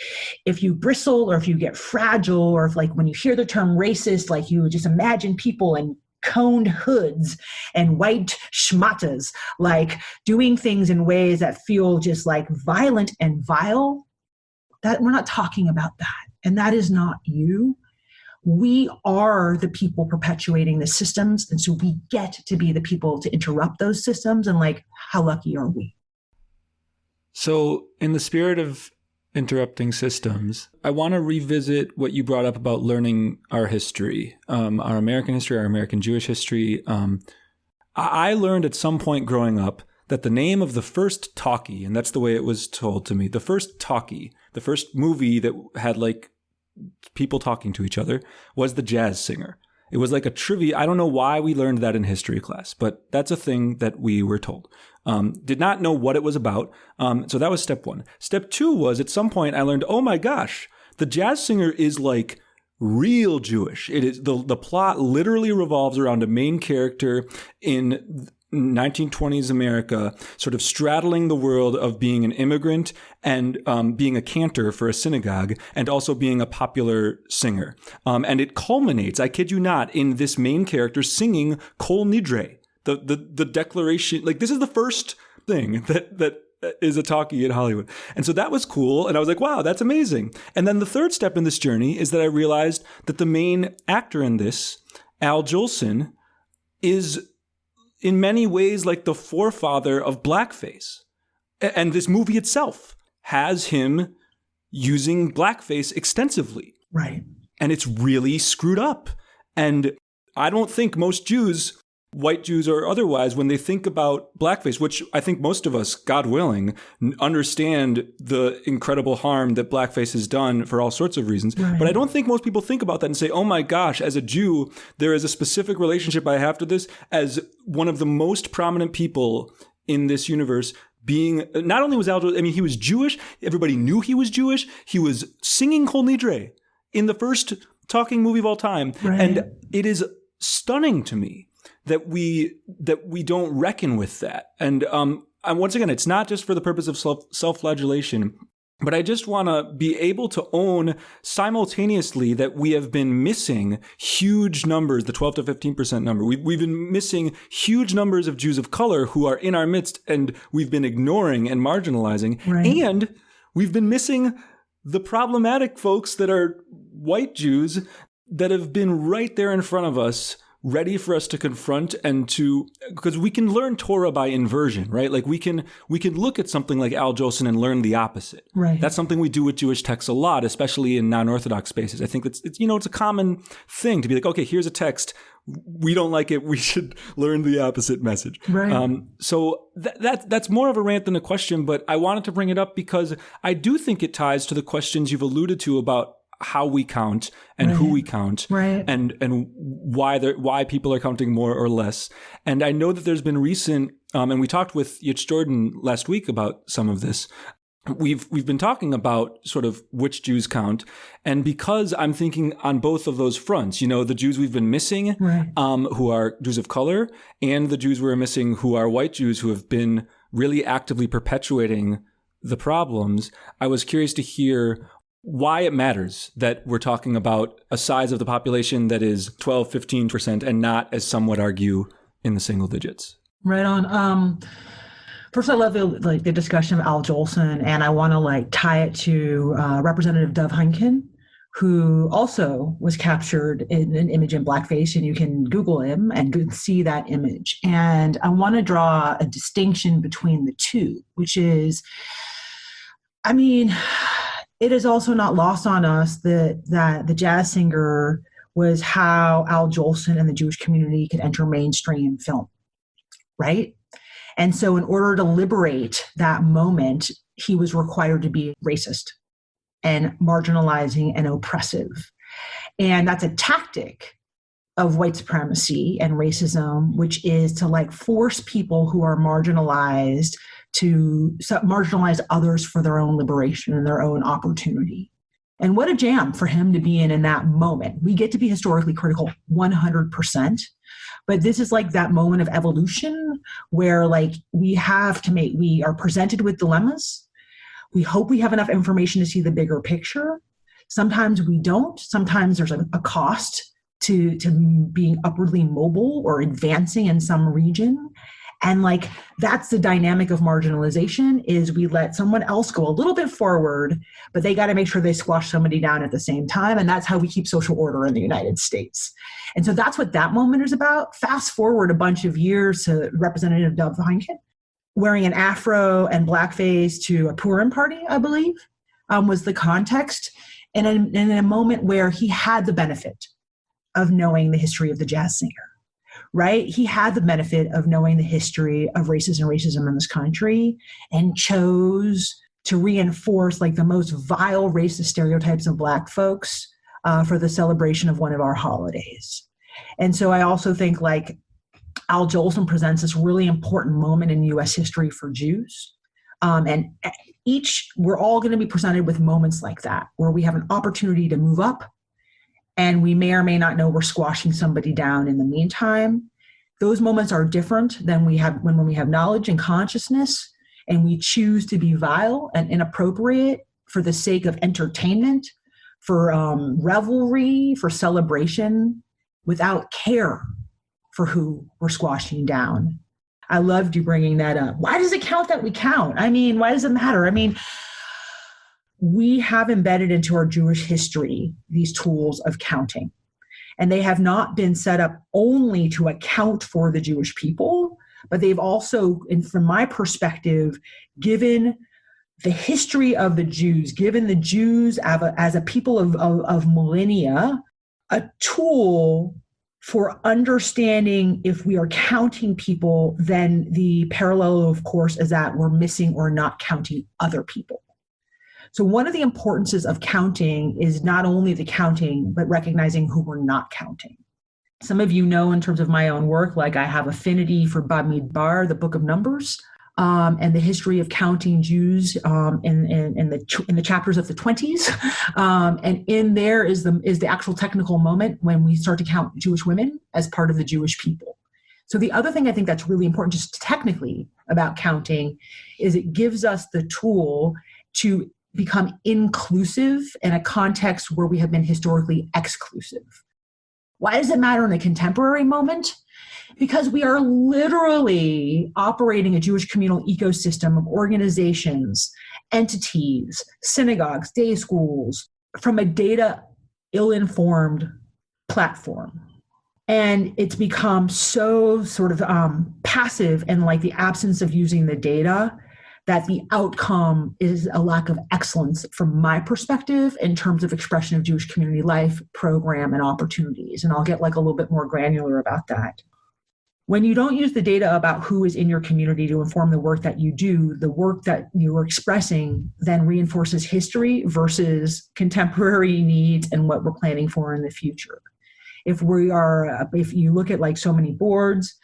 if you bristle or if you get fragile, or if like when you hear the term racist, like you just imagine people in coned hoods and white schmatas, like doing things in ways that feel just like violent and vile, that we're not talking about that. And that is not you. We are the people perpetuating the systems. And so we get to be the people to interrupt those systems. And like, how lucky are we? So in the spirit of interrupting systems, I want to revisit what you brought up about learning our history, our American history, our American Jewish history. I learned at some point growing up that the name of the first talkie, and that's the way it was told to me, the first talkie, the first movie that had like people talking to each other, was The Jazz Singer. It was like a trivia. I don't know why we learned that in history class, but that's a thing that we were told. Did not know what it was about. So that was step one. Step two was at some point I learned, oh my gosh, The Jazz Singer is like real Jewish. It is the plot literally revolves around a main character in 1920s America, sort of straddling the world of being an immigrant and being a cantor for a synagogue and also being a popular singer. And it culminates, I kid you not, in this main character singing Kol Nidre, the declaration. Like, this is the first thing that is a talkie in Hollywood. And so that was cool. And I was like, wow, that's amazing. And then the third step in this journey is that I realized that the main actor in this, Al Jolson, is in many ways like the forefather of blackface. And this movie itself has him using blackface extensively. Right. And it's really screwed up. And I don't think most Jews, white Jews or otherwise, when they think about blackface, which I think most of us, God willing, understand the incredible harm that blackface has done for all sorts of reasons. Right. But I don't think most people think about that and say, oh my gosh, as a Jew, there is a specific relationship I have to this as one of the most prominent people in this universe. Being, not only was he was Jewish, everybody knew he was Jewish, he was singing Kol Nidre in the first talking movie of all time. Right. And it is stunning to me that we don't reckon with that. And once again, it's not just for the purpose of self-flagellation, but I just want to be able to own simultaneously that we have been missing huge numbers, the 12 to 15% number. We've been missing huge numbers of Jews of color who are in our midst, and we've been ignoring and marginalizing. Right. And we've been missing the problematic folks that are white Jews that have been right there in front of us, ready for us to confront and to, because we can learn Torah by inversion, right? Like we can look at something like Al Jolson and learn the opposite. Right. That's something we do with Jewish texts a lot, especially in non-Orthodox spaces. I think it's a common thing to be like, okay, here's a text. We don't like it. We should learn the opposite message. Right. So that's more of a rant than a question, but I wanted to bring it up because I do think it ties to the questions you've alluded to about how we count and who we count, and why people are counting more or less. And I know that there's been recent, and we talked with Yitz Jordan last week about some of this. We've been talking about sort of which Jews count, and because I'm thinking on both of those fronts, the Jews we've been missing, who are Jews of color, and the Jews we're missing who are white Jews who have been really actively perpetuating the problems. I was curious to hear why it matters that we're talking about a size of the population that is 12, 15% and not, as some would argue, in the single digits. Right on. First, I love the discussion of Al Jolson, and I want to tie it to Representative Dov Heineken, who also was captured in an image in blackface, and you can Google him and see that image. And I want to draw a distinction between the two, which is, it is also not lost on us that the jazz singer was how Al Jolson and the Jewish community could enter mainstream film, right? And so in order to liberate that moment, he was required to be racist and marginalizing and oppressive. And that's a tactic of white supremacy and racism, which is to force people who are marginalized to marginalize others for their own liberation and their own opportunity. And what a jam for him to be in that moment. We get to be historically critical 100%, but this is that moment of evolution where we are presented with dilemmas. We hope we have enough information to see the bigger picture. Sometimes we don't. Sometimes there's a cost to being upwardly mobile or advancing in some region. And that's the dynamic of marginalization, is we let someone else go a little bit forward, but they got to make sure they squash somebody down at the same time. And that's how we keep social order in the United States. And so that's what that moment is about. Fast forward a bunch of years to Representative Dov Heineken wearing an afro and blackface to a Purim party, I believe, was the context. And in a moment where he had the benefit of knowing the history of the jazz singer. Right? He had the benefit of knowing the history of racism in this country and chose to reinforce the most vile racist stereotypes of Black folks for the celebration of one of our holidays. And so I also think Al Jolson presents this really important moment in U.S. history for Jews. And we're all going to be presented with moments like that, where we have an opportunity to move up, and we may or may not know we're squashing somebody down in the meantime. Those moments are different than when we have knowledge and consciousness and we choose to be vile and inappropriate for the sake of entertainment, for revelry, for celebration, without care for who we're squashing down. I loved you bringing that up. Why does it count that we count? I mean, why does it matter? I mean, we have embedded into our Jewish history these tools of counting, and they have not been set up only to account for the Jewish people, but they've also, and from my perspective, given the history of the Jews, given the Jews as a people of millennia, a tool for understanding if we are counting people, then the parallel, of course, is that we're missing or not counting other people. So one of the importances of counting is not only the counting, but recognizing who we're not counting. Some of you know, in terms of my own work, like I have affinity for Bamidbar, the Book of Numbers, and the history of counting Jews in the chapters of the 20s. And in there is the actual technical moment when we start to count Jewish women as part of the Jewish people. So the other thing I think that's really important, just technically about counting, is it gives us the tool to become inclusive in a context where we have been historically exclusive. Why does it matter in a contemporary moment? Because we are literally operating a Jewish communal ecosystem of organizations, entities, synagogues, day schools, from a data ill-informed platform. And it's become so sort of passive and like the absence of using the data that the outcome is a lack of excellence from my perspective in terms of expression of Jewish community life, program, and opportunities. And I'll get like a little bit more granular about that. When you don't use the data about who is in your community to inform the work that you do, the work that you are expressing then reinforces history versus contemporary needs and what we're planning for in the future. If you look at like so many boards,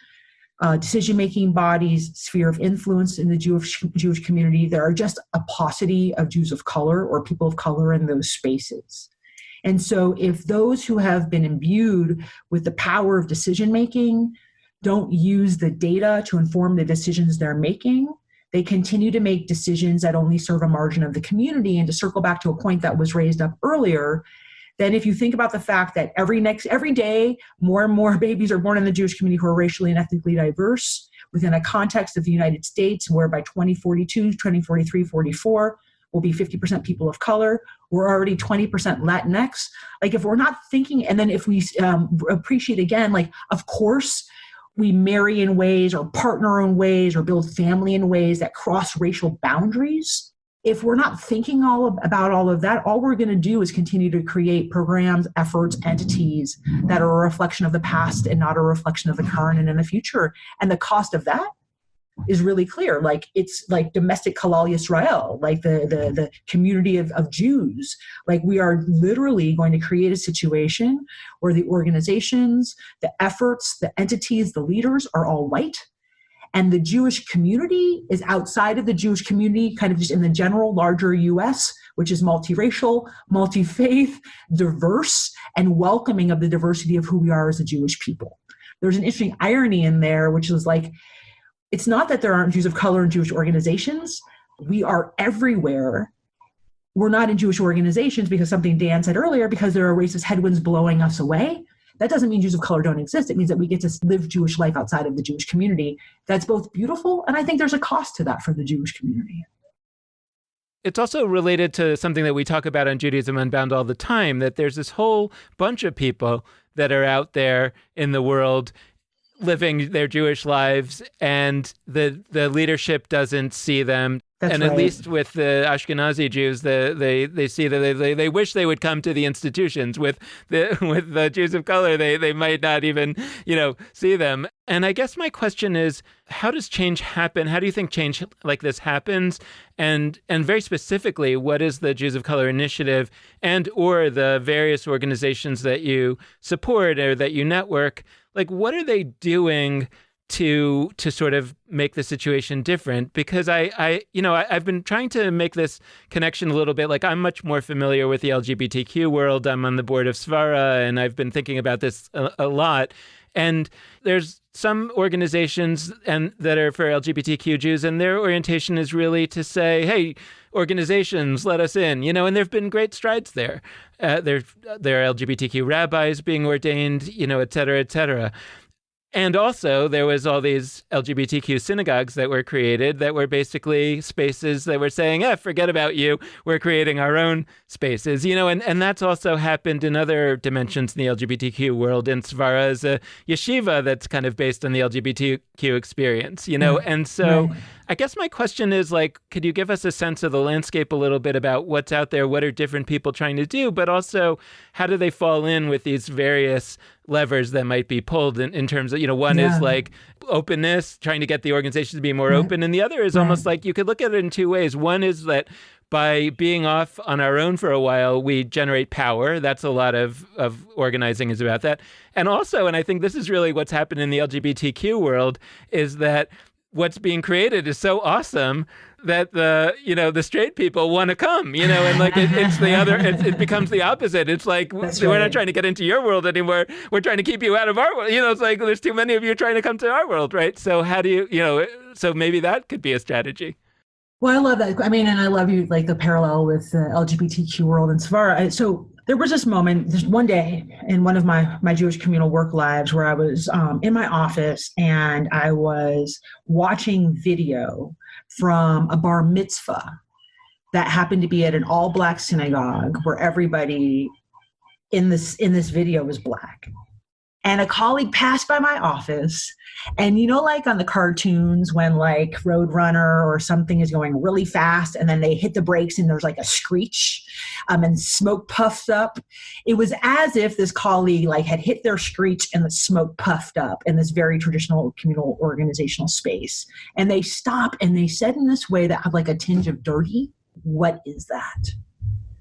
decision-making bodies, sphere of influence in the Jewish community, there are just a paucity of Jews of color or people of color in those spaces. And so if those who have been imbued with the power of decision-making don't use the data to inform the decisions they're making, they continue to make decisions that only serve a margin of the community. And to circle back to a point that was raised up earlier, then if you think about the fact that every day, more and more babies are born in the Jewish community who are racially and ethnically diverse within a context of the United States, where by 2042, 2043, 44, will be 50% people of color. We're already 20% Latinx. Like if we're not thinking, and then if we appreciate again, like of course, we marry in ways or partner in ways or build family in ways that cross racial boundaries. If we're not thinking about all of that, all we're going to do is continue to create programs, efforts, entities that are a reflection of the past and not a reflection of the current and in the future. And the cost of that is really clear. Like it's like domestic Kalal Yisrael, like the community of Jews. Like we are literally going to create a situation where the organizations, the efforts, the entities, the leaders are all white. And the Jewish community is outside of the Jewish community, kind of just in the general larger US, which is multiracial, multi-faith, diverse, and welcoming of the diversity of who we are as a Jewish people. There's an interesting irony in there, which is like, it's not that there aren't Jews of color in Jewish organizations. We are everywhere. We're not in Jewish organizations because something Dan said earlier, because there are racist headwinds blowing us away. That doesn't mean Jews of color don't exist. It means that we get to live Jewish life outside of the Jewish community. That's both beautiful, and I think there's a cost to that for the Jewish community. It's also related to something that we talk about on Judaism Unbound all the time, that there's this whole bunch of people that are out there in the world living their Jewish lives, and the leadership doesn't see them. That's and right. At least with the Ashkenazi Jews, they see that they wish they would come to the institutions. With the Jews of color, they might not even see them. And I guess my question is, how does change happen? How do you think change like this happens? And very specifically, what is the Jews of Color Initiative and or the various organizations that you support or that you network? Like, what are they doing to sort of make the situation different? Because I've been trying to make this connection a little bit. Like, I'm much more familiar with the LGBTQ world. I'm on the board of Svara, and I've been thinking about this a lot. And there's some organizations and that are for LGBTQ Jews, and their orientation is really to say, hey, organizations, let us in, and there have been great strides there. There are LGBTQ rabbis being ordained, et cetera, et cetera. And also, there was all these LGBTQ synagogues that were created that were basically spaces that were saying, forget about you. We're creating our own spaces, and that's also happened in other dimensions in the LGBTQ world. In Svara is a yeshiva that's kind of based on the LGBTQ experience, and so Right. I guess my question is, could you give us a sense of the landscape a little bit about what's out there? What are different people trying to do? But also, how do they fall in with these various levers that might be pulled in terms of, one is like openness, trying to get the organization to be more open. And the other is almost like you could look at it in two ways. One is that by being off on our own for a while, we generate power. That's a lot of organizing is about that. And also, and I think this is really what's happened in the LGBTQ world, is that what's being created is so awesome that the straight people want to come, and it's the other, it becomes the opposite. It's like, we're not trying to get into your world anymore. We're trying to keep you out of our world. It's like, there's too many of you trying to come to our world, right? So how do you, so maybe that could be a strategy. Well, I love that. I mean, and I love you, like the parallel with the LGBTQ world and Svara. So there was this moment, this one day in one of my Jewish communal work lives where I was in my office and I was watching video from a bar mitzvah that happened to be at an all-black synagogue where everybody in this video was Black. And a colleague passed by my office, and like on the cartoons when like Roadrunner or something is going really fast and then they hit the brakes and there's like a screech and smoke puffs up. It was as if this colleague like had hit their screech and the smoke puffed up in this very traditional communal organizational space. And they stopped and they said in this way that had like a tinge of dirty, what is that?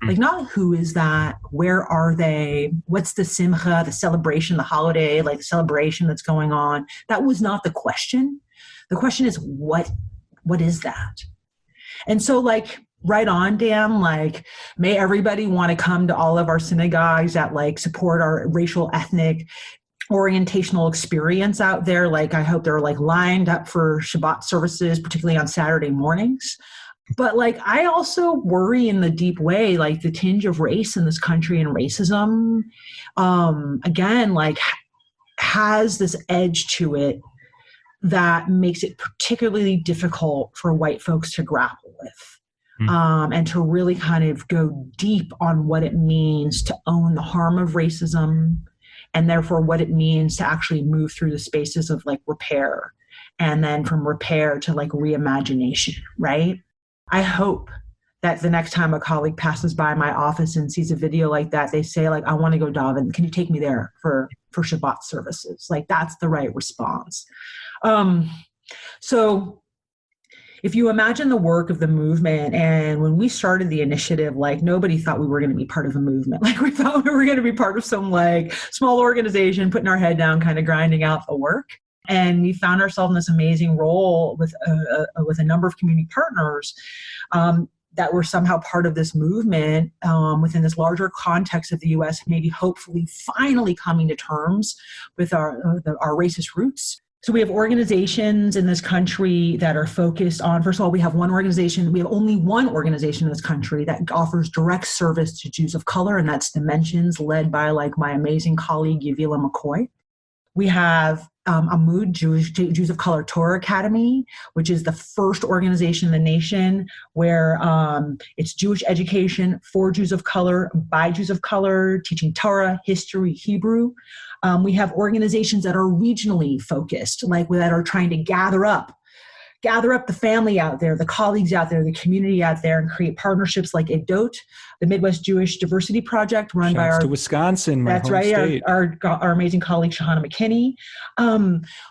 Like, not who is that? Where are they? What's the simcha, the celebration, the holiday, like the celebration that's going on? That was not the question. The question is, what is that? And so, like, right on, Dan, like, may everybody want to come to all of our synagogues that, like, support our racial, ethnic, orientational experience out there. Like, I hope they're, like, lined up for Shabbat services, particularly on Saturday mornings. But like, I also worry in the deep way, like the tinge of race in this country and racism, again, like has this edge to it that makes it particularly difficult for white folks to grapple with. And to really kind of go deep on what it means to own the harm of racism, and therefore what it means to actually move through the spaces of like repair, and then from repair to like reimagination, right? I hope that the next time a colleague passes by my office and sees a video like that, they say like, I want to go daven. Can you take me there for Shabbat services? Like, that's the right response. So if you imagine the work of the movement, and when we started the initiative, like nobody thought we were going to be part of a movement. Like we thought we were going to be part of some like small organization, putting our head down, kind of grinding out the work. And we found ourselves in this amazing role with a number of community partners that were somehow part of this movement within this larger context of the U.S., maybe hopefully finally coming to terms with our racist roots. So we have organizations in this country that are focused on, first of all, we have only one organization in this country that offers direct service to Jews of color, and that's Dimensions, led by like my amazing colleague, Yavila McCoy. We have Amud, Jews of Color Torah Academy, which is the first organization in the nation where it's Jewish education for Jews of color, by Jews of color, teaching Torah, history, Hebrew. We have organizations that are regionally focused, like that are trying to gather up the family out there, the colleagues out there, the community out there, and create partnerships like EDOT, the Midwest Jewish Diversity Project, run by our to Wisconsin, my that's home right, state. Our amazing colleague Shahana McKinney.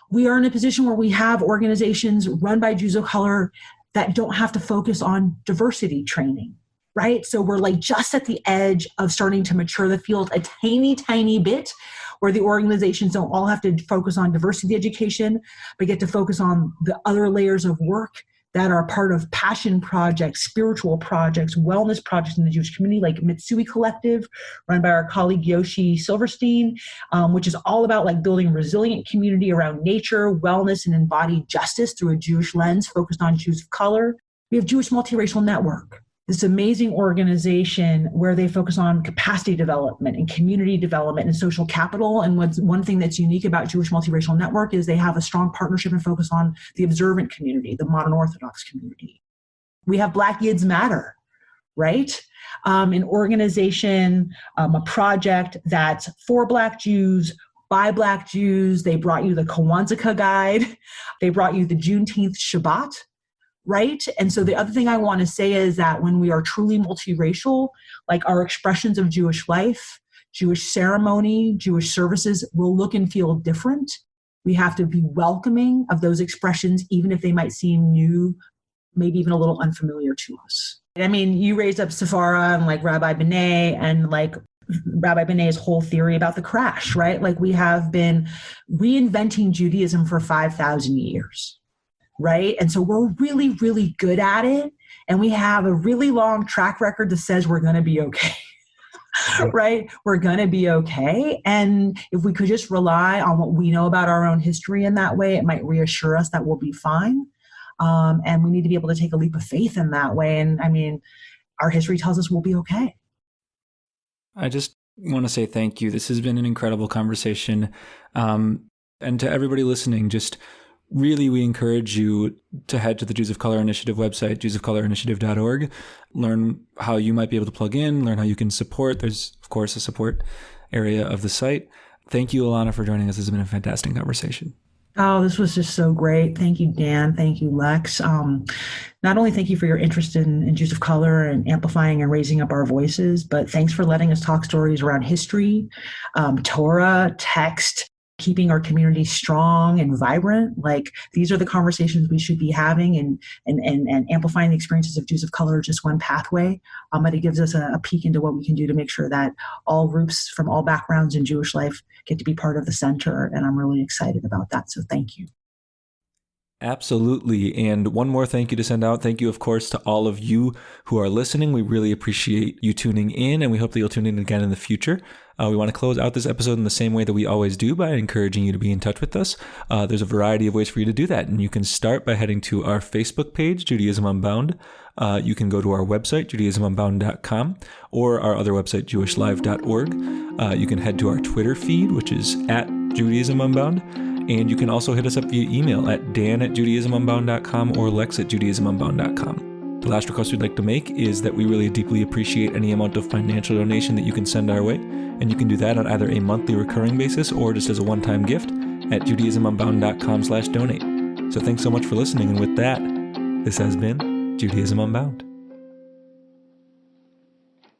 We are in a position where we have organizations run by Jews of color that don't have to focus on diversity training, right? So we're like just at the edge of starting to mature the field a tiny bit, where the organizations don't all have to focus on diversity education, but get to focus on the other layers of work that are part of passion projects, spiritual projects, wellness projects in the Jewish community, like Mitsui Collective, run by our colleague Yoshi Silverstein, which is all about like building resilient community around nature, wellness, and embodied justice through a Jewish lens focused on Jews of color. We have Jewish Multiracial Network, this amazing organization where they focus on capacity development and community development and social capital. And one thing that's unique about Jewish Multiracial Network is they have a strong partnership and focus on the observant community, the modern Orthodox community. We have Black Yids Matter, right? An organization, a project that's for Black Jews, by Black Jews. They brought you the Kwanzaa Guide. They brought you the Juneteenth Shabbat. Right? And so the other thing I want to say is that when we are truly multiracial, like our expressions of Jewish life, Jewish ceremony, Jewish services will look and feel different. We have to be welcoming of those expressions, even if they might seem new, maybe even a little unfamiliar to us. I mean, you raised up Sephora and like Rabbi Benet and like Rabbi Benet's whole theory about the crash, right? Like we have been reinventing Judaism for 5,000 years. Right? And so we're really, really good at it. And we have a really long track record that says we're going to be okay. Right? We're going to be okay. And if we could just rely on what we know about our own history in that way, it might reassure us that we'll be fine. And we need to be able to take a leap of faith in that way. And I mean, our history tells us we'll be okay. I just want to say thank you. This has been an incredible conversation. And to everybody listening, just really, we encourage you to head to the Jews of Color Initiative website, jewsofcolorinitiative.org, learn how you might be able to plug in, learn how you can support. There's, of course, a support area of the site. Thank you, Ilana, for joining us. This has been a fantastic conversation. Oh, this was just so great. Thank you, Dan. Thank you, Lex. Not only thank you for your interest in Jews of Color and amplifying and raising up our voices, but thanks for letting us talk stories around history, Torah, text, keeping our community strong and vibrant. Like these are the conversations we should be having, and amplifying the experiences of Jews of color is just one pathway. But it gives us a peek into what we can do to make sure that all groups from all backgrounds in Jewish life get to be part of the center. And I'm really excited about that. So thank you. Absolutely. And one more thank you to send out. Thank you, of course, to all of you who are listening. We really appreciate you tuning in, and we hope that you'll tune in again in the future. We want to close out this episode in the same way that we always do, by encouraging you to be in touch with us. There's a variety of ways for you to do that, and you can start by heading to our Facebook page, Judaism Unbound. You can go to our website, judaismunbound.com, or our other website, jewishlive.org. You can head to our Twitter feed, which is @JudaismUnbound. And you can also hit us up via email at dan@judaismunbound.com or lex@judaismunbound.com. The last request we'd like to make is that we really deeply appreciate any amount of financial donation that you can send our way. And you can do that on either a monthly recurring basis or just as a one-time gift at judaismunbound.com/donate. So thanks so much for listening. And with that, this has been Judaism Unbound.